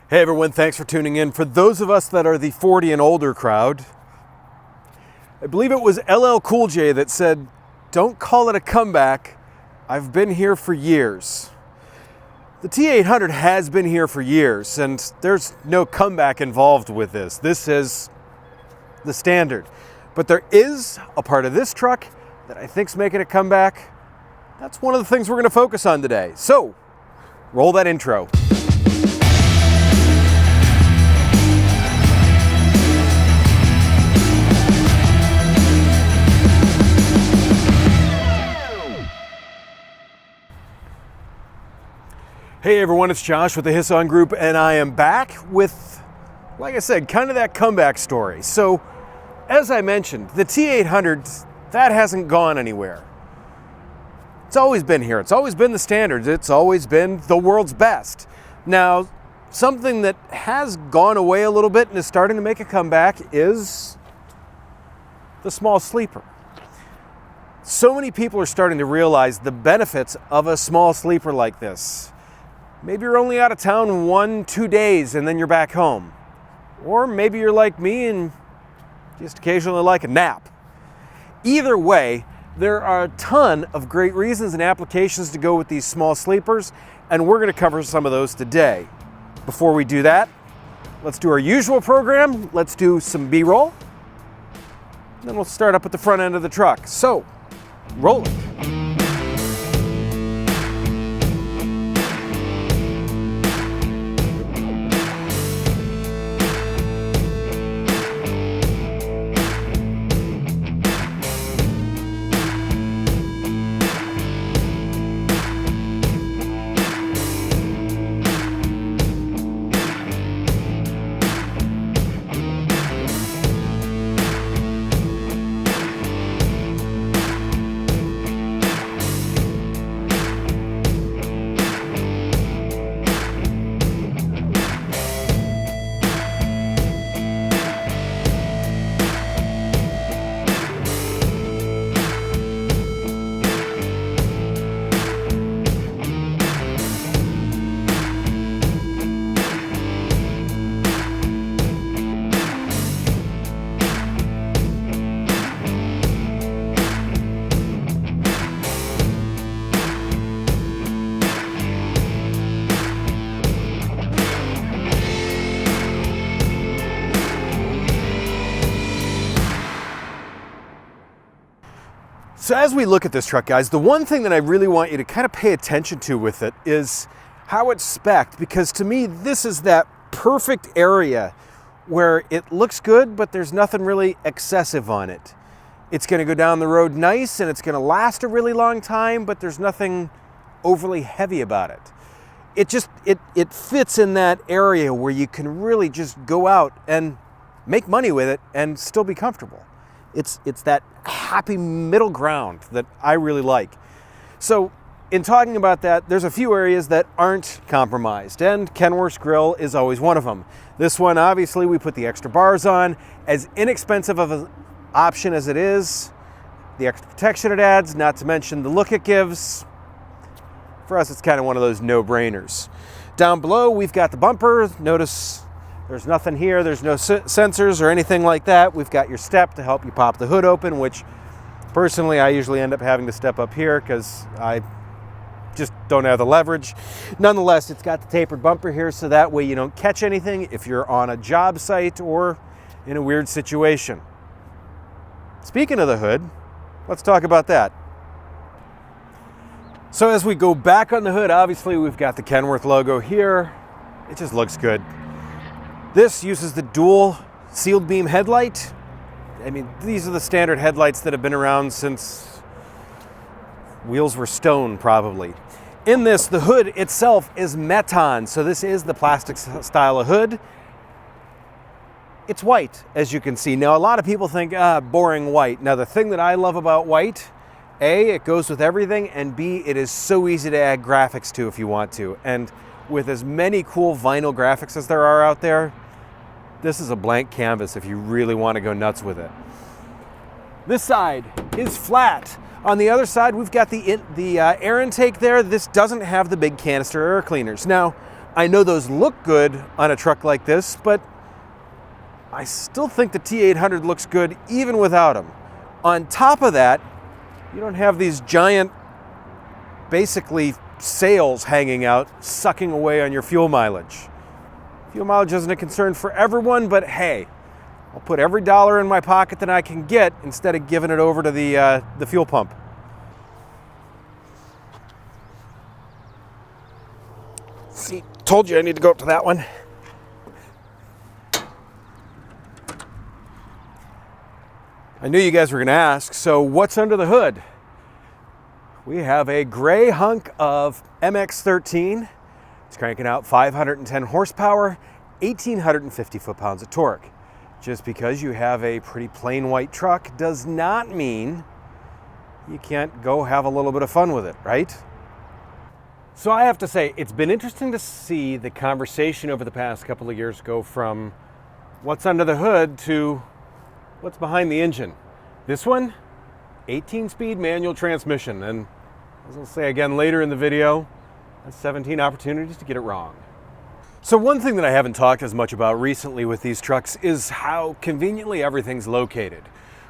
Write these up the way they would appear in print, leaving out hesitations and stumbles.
Hey everyone, thanks for tuning in. For those of us that are the 40 and older crowd, I believe it was LL Cool J that said, "Don't call it a comeback, I've been here for years." The T800 has been here for years, and there's no comeback involved with this. This is the standard. But there is a part of this truck that I think's making a comeback. That's one of the things we're going to focus on today. So, roll that intro. Hey everyone, it's Josh with the Hisson Group, and I am back with, like I said, kind of that comeback story. So, as I mentioned, the T800, that hasn't gone anywhere. It's always been here. It's always been the standard. It's always been the world's best. Now, something that has gone away a little bit and is starting to make a comeback is the small sleeper. So many people are starting to realize the benefits of a small sleeper like this. Maybe you're only out of town 1-2 days and then you're back home. Or maybe you're like me and just occasionally like a nap. Either way, there are a ton of great reasons and applications to go with these small sleepers, and we're going to cover some of those today. Before we do that, let's do our usual program. Let's do some B-roll. Then we'll start up at the front end of the truck. So, roll it. So as we look at this truck, guys, the one thing that I really want you to kind of pay attention to with it is how it's spec'd, because to me, this is that perfect area where it looks good, but there's nothing really excessive on it. It's going to go down the road nice, and it's going to last a really long time, but there's nothing overly heavy about it. It fits in that area where you can really just go out and make money with it and still be comfortable. It's that happy middle ground that I really like. So in talking about that, there's a few areas that aren't compromised, and Kenworth's grill is always one of them. This one, obviously, we put the extra bars on. As inexpensive of an option as it is, the extra protection it adds, not to mention the look it gives, for us it's kind of one of those no-brainers. Down below, we've got the bumper. Notice there's nothing here, there's no sensors or anything like that. We've got your step to help you pop the hood open, which personally I usually end up having to step up here because I just don't have the leverage. Nonetheless, it's got the tapered bumper here so that way you don't catch anything if you're on a job site or in a weird situation. Speaking of the hood, let's talk about that. So as we go back on the hood, obviously we've got the Kenworth logo here. It just looks good. This uses the dual sealed beam headlight. I mean, these are the standard headlights that have been around since wheels were stone, probably. In this, the hood itself is Meton, so this is the plastic style of hood. It's white, as you can see. Now, a lot of people think, boring white. Now, the thing that I love about white, A, it goes with everything, and B, it is so easy to add graphics to if you want to. And with as many cool vinyl graphics as there are out there, this is a blank canvas if you really want to go nuts with it. This side is flat. On the other side, we've got the air intake there. This doesn't have the big canister air cleaners. Now, I know those look good on a truck like this, but I still think the T800 looks good even without them. On top of that, you don't have these giant, basically sails hanging out, sucking away on your fuel mileage. Fuel mileage isn't a concern for everyone, but hey, I'll put every dollar in my pocket that I can get instead of giving it over to the fuel pump. See, told you I need to go up to that one. I knew you guys were going to ask, so what's under the hood? We have a gray hunk of MX-13. It's cranking out 510 horsepower, 1,850 foot-pounds of torque. Just because you have a pretty plain white truck does not mean you can't go have a little bit of fun with it, right? So I have to say, it's been interesting to see the conversation over the past couple of years go from what's under the hood to what's behind the engine. This one, 18-speed manual transmission, and as I'll say again later in the video, that's 17 opportunities to get it wrong. So one thing that I haven't talked as much about recently with these trucks is how conveniently everything's located.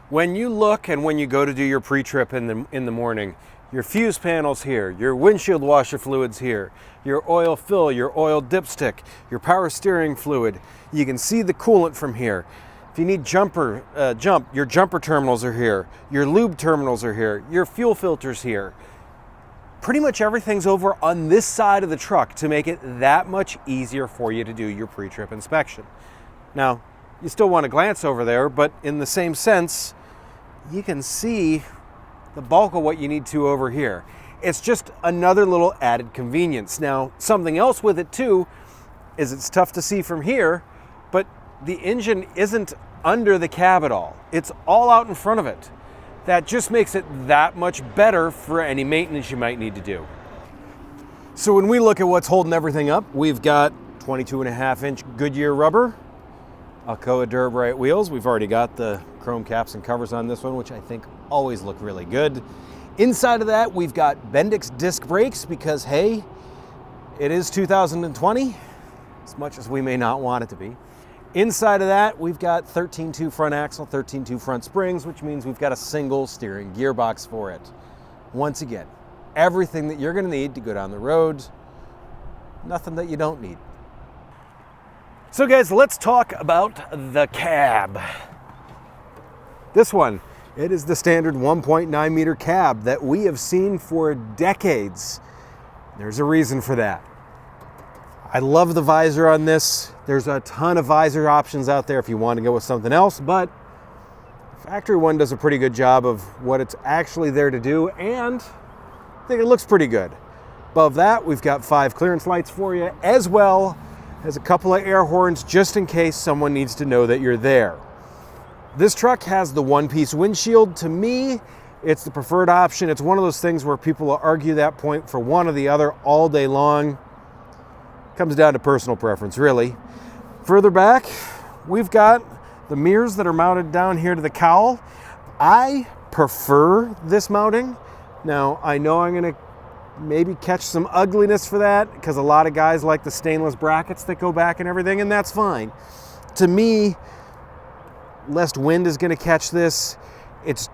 When you look and when you go to do your pre-trip in the morning, your fuse panel's here, your windshield washer fluid's here, your oil fill, your oil dipstick, your power steering fluid. You can see the coolant from here. If you need your jumper terminals are here, your lube terminals are here, your fuel filter's here. Pretty much everything's over on this side of the truck to make it that much easier for you to do your pre-trip inspection. Now, you still want to glance over there, but in the same sense, you can see the bulk of what you need to over here. It's just another little added convenience. Now, something else with it too is it's tough to see from here, but the engine isn't under the cab at all. It's all out in front of it. That just makes it that much better for any maintenance you might need to do. So when we look at what's holding everything up, we've got 22.5-inch Goodyear rubber, Alcoa Durabrite wheels. We've already got the chrome caps and covers on this one, which I think always look really good. Inside of that, we've got Bendix disc brakes because, hey, it is 2020, as much as we may not want it to be. Inside of that, we've got 13.2 front axle, 13.2 front springs, which means we've got a single steering gearbox for it. Once again, everything that you're going to need to go down the road, nothing that you don't need. So guys, let's talk about the cab. This one, it is the standard 1.9 meter cab that we have seen for decades. There's a reason for that. I love the visor on this. There's a ton of visor options out there if you want to go with something else, but the factory one does a pretty good job of what it's actually there to do, and I think it looks pretty good. Above that, we've got 5 clearance lights for you, as well as a couple of air horns just in case someone needs to know that you're there. This truck has the one-piece windshield. To me, it's the preferred option. It's one of those things where people will argue that point for one or the other all day long. Comes down to personal preference, really. Further back, we've got the mirrors that are mounted down here to the cowl. I prefer this mounting. Now, I know I'm gonna maybe catch some ugliness for that because a lot of guys like the stainless brackets that go back and everything, and that's fine. To me, less wind is gonna catch this. It's,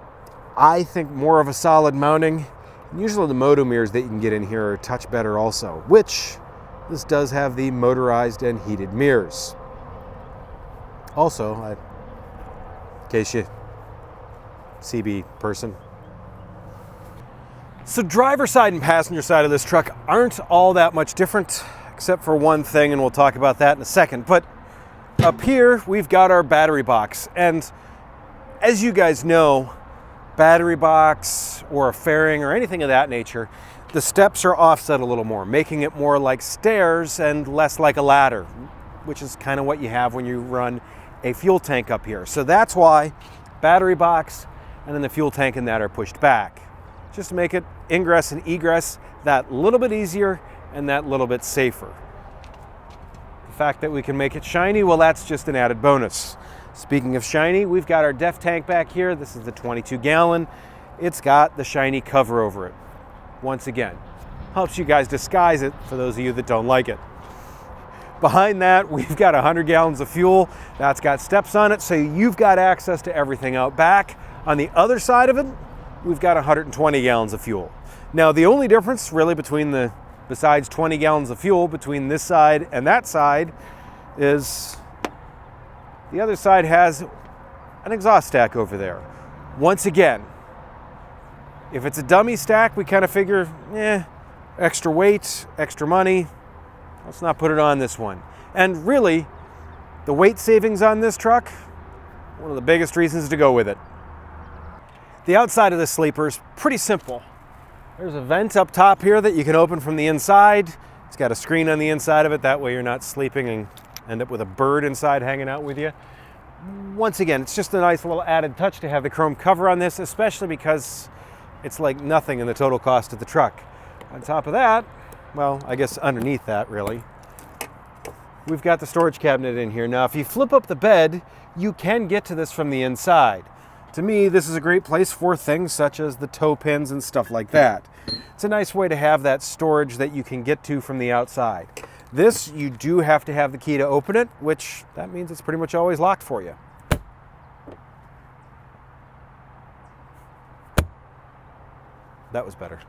I think, more of a solid mounting. Usually the moto mirrors that you can get in here are a touch better also, which this does have the motorized and heated mirrors. Also, in case you CB person. So driver side and passenger side of this truck aren't all that much different, except for one thing, and we'll talk about that in a second. But up here, we've got our battery box. And as you guys know, battery box or a fairing or anything of that nature, the steps are offset a little more, making it more like stairs and less like a ladder, which is kind of what you have when you run a fuel tank up here. So that's why battery box and then the fuel tank and that are pushed back, just to make it ingress and egress that little bit easier and that little bit safer. The fact that we can make it shiny, well, that's just an added bonus. Speaking of shiny, we've got our DEF tank back here. This is the 22 gallon. It's got the shiny cover over it. Once again, helps you guys disguise it for those of you that don't like it. Behind that, we've got 100 gallons of fuel. That's got steps on it, so you've got access to everything out back. On the other side of it, we've got 120 gallons of fuel. Now, the only difference really besides 20 gallons of fuel between this side and that side is the other side has an exhaust stack over there. Once again, if it's a dummy stack, we kind of figure, extra weight, extra money, let's not put it on this one. And really, the weight savings on this truck, one of the biggest reasons to go with it. The outside of the sleeper is pretty simple. There's a vent up top here that you can open from the inside. It's got a screen on the inside of it, that way you're not sleeping and end up with a bird inside hanging out with you. Once again, it's just a nice little added touch to have the chrome cover on this, especially because it's like nothing in the total cost of the truck. On top of that, well, I guess underneath that really, we've got the storage cabinet in here. Now, if you flip up the bed, you can get to this from the inside. To me, this is a great place for things such as the toe pins and stuff like that. It's a nice way to have that storage that you can get to from the outside. This, you do have to have the key to open it, which that means it's pretty much always locked for you. That was better.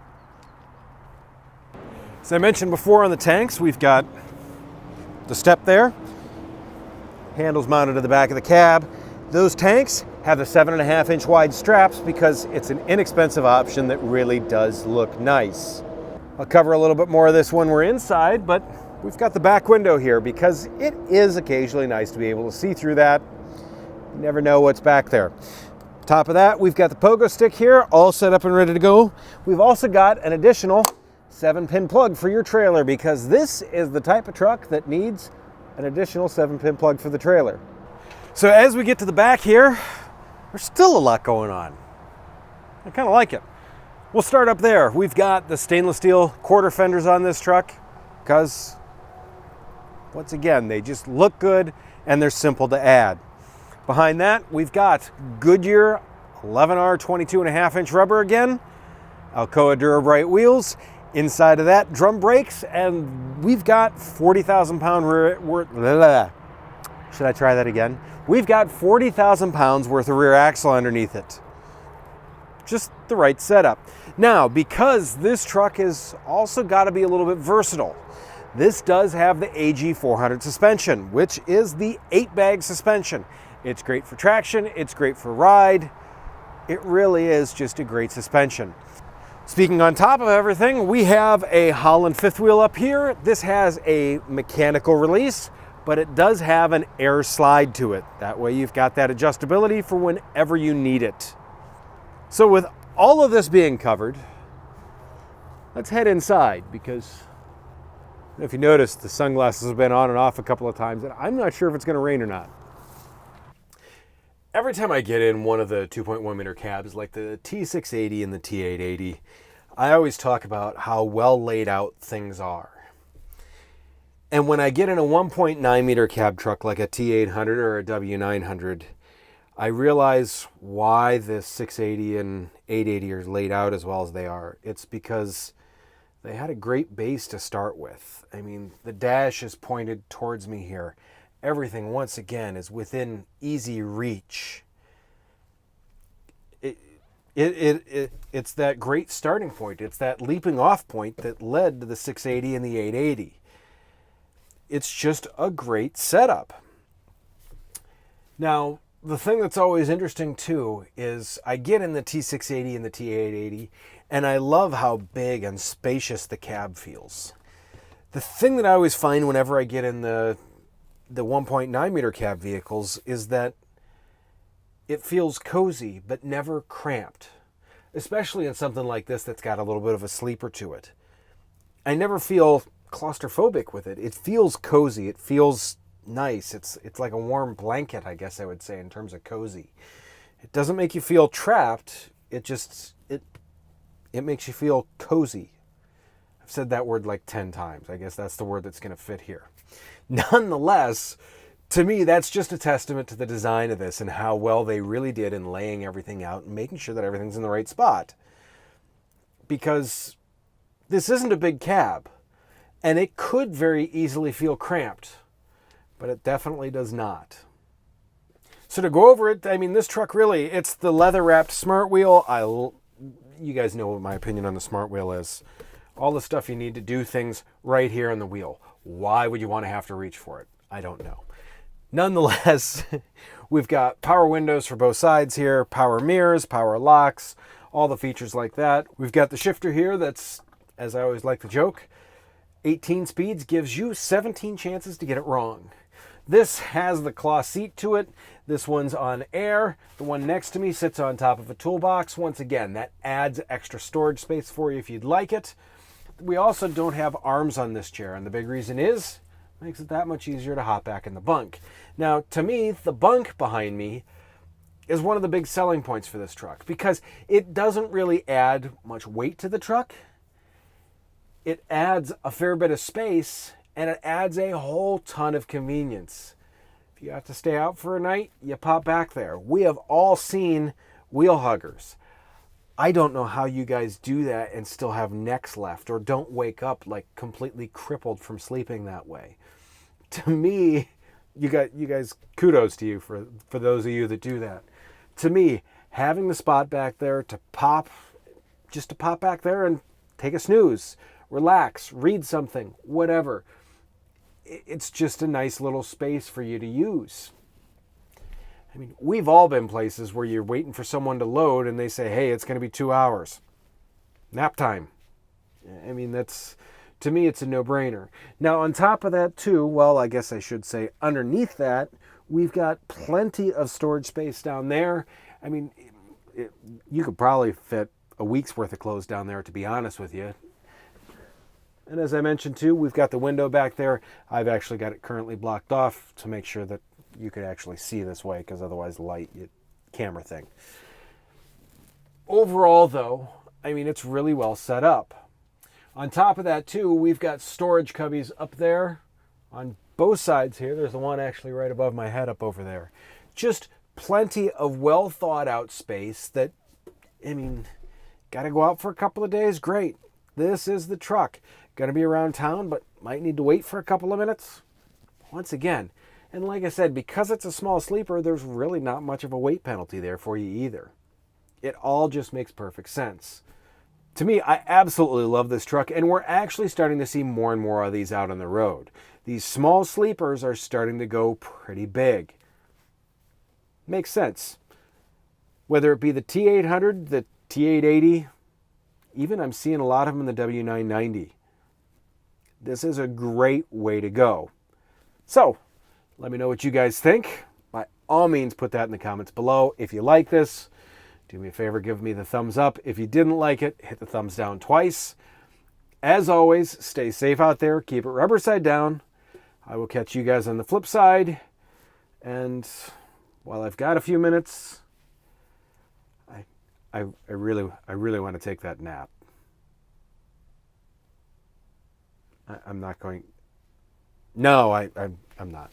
As I mentioned before on the tanks, we've got the step there, handles mounted to the back of the cab. Those tanks have the 7.5-inch wide straps because it's an inexpensive option that really does look nice. I'll cover a little bit more of this when we're inside, but we've got the back window here because it is occasionally nice to be able to see through that. You never know what's back there. Top of that, we've got the pogo stick here, all set up and ready to go. We've also got an additional 7-pin plug for your trailer because this is the type of truck that needs an additional 7-pin plug for the trailer. So as we get to the back here, there's still a lot going on. I kind of like it. We'll start up there. We've got the stainless steel quarter fenders on this truck because, once again, they just look good and they're simple to add. Behind that, we've got Goodyear 11R 22.5-inch rubber again, Alcoa Dura-Bright wheels. Inside of that, drum brakes, and we've got 40,000 pound should I try that again? We've got 40,000 pounds worth of rear axle underneath it. Just the right setup. Now, because this truck has also got to be a little bit versatile, this does have the AG400 suspension, which is the 8-bag suspension. It's great for traction, it's great for ride. It really is just a great suspension. Speaking on top of everything, we have a Holland fifth wheel up here. This has a mechanical release, but it does have an air slide to it. That way you've got that adjustability for whenever you need it. So with all of this being covered, let's head inside because if you notice, the sunglasses have been on and off a couple of times and I'm not sure if it's going to rain or not. Every time I get in one of the 2.1 meter cabs like the T680 and the T880, I always talk about how well laid out things are. And when I get in a 1.9 meter cab truck like a T800 or a W900, I realize why the 680 and 880 are laid out as well as they are. It's because they had a great base to start with. I mean, the dash is pointed towards me here. Everything, once again, is within easy reach. It's that great starting point. It's that leaping off point that led to the 680 and the 880. It's just a great setup. Now, the thing that's always interesting too is I get in the T680 and the T880 and I love how big and spacious the cab feels. The thing that I always find whenever I get in the 1.9 meter cab vehicles is that it feels cozy but never cramped, especially in something like this that's got a little bit of a sleeper to it. I never feel claustrophobic with it. It feels cozy. It feels nice. It's like a warm blanket, I guess I would say, in terms of cozy. It doesn't make you feel trapped. It makes you feel cozy. I've said that word like 10 times. I guess that's the word that's going to fit here. Nonetheless, to me, that's just a testament to the design of this and how well they really did in laying everything out and making sure that everything's in the right spot. Because this isn't a big cab, and it could very easily feel cramped. but it definitely does not. So to go over it, I mean, this truck really, it's the leather-wrapped smart wheel. You guys know what my opinion on the smart wheel is. All the stuff you need to do things right here on the wheel. Why would you want to have to reach for it? I don't know. Nonetheless, we've got power windows for both sides here, power mirrors, power locks, all the features like that. We've got the shifter here that's, as I always like to joke, 18 speeds gives you 17 chances to get it wrong. This has the cloth seat to it. This one's on air. The one next to me sits on top of a toolbox. Once again, that adds extra storage space for you if you'd like it. We also don't have arms on this chair, and the big reason is it makes it that much easier to hop back in the bunk. Now, to me, the bunk behind me is one of the big selling points for this truck because it doesn't really add much weight to the truck. It adds a fair bit of space, and it adds a whole ton of convenience. If you have to stay out for a night, you pop back there. We have all seen wheel huggers. I don't know how you guys do that and still have necks left or don't wake up like completely crippled from sleeping that way. To me, you guys, kudos to you for those of you that do that. To me, having the spot back there to pop back there and take a snooze, relax, read something, whatever. It's just a nice little space for you to use. I mean, we've all been places where you're waiting for someone to load and they say, hey, it's going to be 2 hours. Nap time. I mean, to me, it's a no-brainer. Now, on top of that, too, well, I guess I should say underneath that, we've got plenty of storage space down there. I mean, you could probably fit a week's worth of clothes down there, to be honest with you. And as I mentioned too, we've got the window back there. I've actually got it currently blocked off to make sure that you could actually see this way, because otherwise camera thing. Overall though, I mean, it's really well set up. On top of that too, we've got storage cubbies up there on both sides here. There's the one actually right above my head up over there. Just plenty of well thought out space that, I mean, got to go out for a couple of days? Great. This is the truck. Going to be around town, but might need to wait for a couple of minutes. Once again, and like I said, because it's a small sleeper, there's really not much of a weight penalty there for you either. It all just makes perfect sense. To me, I absolutely love this truck, and we're actually starting to see more and more of these out on the road. These small sleepers are starting to go pretty big. Makes sense. Whether it be the T800, the T880, even I'm seeing a lot of them in the W990. This is a great way to go. So, let me know what you guys think. By all means, put that in the comments below. If you like this, do me a favor, give me the thumbs up. If you didn't like it, hit the thumbs down twice. As always, stay safe out there. Keep it rubber side down. I will catch you guys on the flip side. And while I've got a few minutes, I really want to take that nap. I'm not going. No, I'm not.